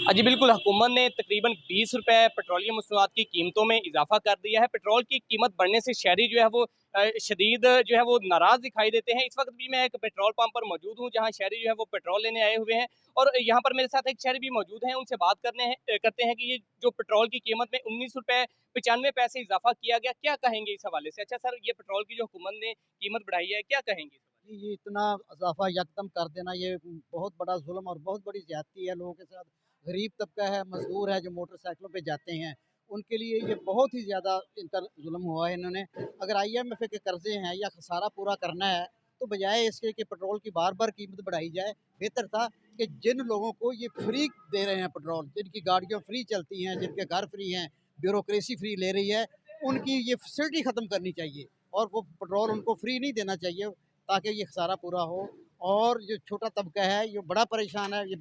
जी बिल्कुल, हुकूमत ने तकरीबन ₹20 पेट्रोलियम मसनूआत की कीमतों में इज़ाफ़ा कर दिया है। पेट्रोल की कीमत बढ़ने से शहरी जो है वो शदीद जो है वो नाराज़ दिखाई देते हैं। इस वक़्त भी मैं एक पेट्रोल पंप पर मौजूद हूँ, जहाँ शहरी जो है वो पेट्रोल लेने आए हुए हैं और यहाँ पर मेरे साथ एक शहरी भी मौजूद हैं। उनसे बात करते हैं कि ये जो पेट्रोल की कीमत में ₹19.95 इज़ाफ़ा किया गया, क्या कहेंगे इस हवाले से? अच्छा सर, ये पेट्रोल की जो हुकूमत ने कीमत बढ़ाई है, क्या कहेंगे इस हवाले जी, ये इतना इज़ाफ़ा यकदम कर देना ये बहुत बड़ा ज़ुल्म और बहुत बड़ी ज़्यादती है लोगों के साथ। गरीब तबका है, मज़दूर है जो मोटरसाइकिलों पे जाते हैं, उनके लिए ये बहुत ही ज़्यादा इनका ज़ुल्म हुआ है इन्होंने। अगर आईएमएफ के कर्ज़े हैं या खसारा पूरा करना है, तो बजाए इसके कि पेट्रोल की बार-बार कीमत बढ़ाई जाए, बेहतर था कि जिन लोगों को ये फ्री दे रहे हैं पेट्रोल, जिनकी गाड़ियाँ फ्री चलती हैं, जिनके घर फ्री हैं, ब्यूरोक्रेसी फ्री ले रही है, उनकी ये फैसिलिटी ख़त्म करनी चाहिए और वो पेट्रोल उनको फ्री नहीं देना चाहिए। ताकि ये खसारा पूरा हो और जो छोटा तबका है, ये बड़ा परेशान है, ये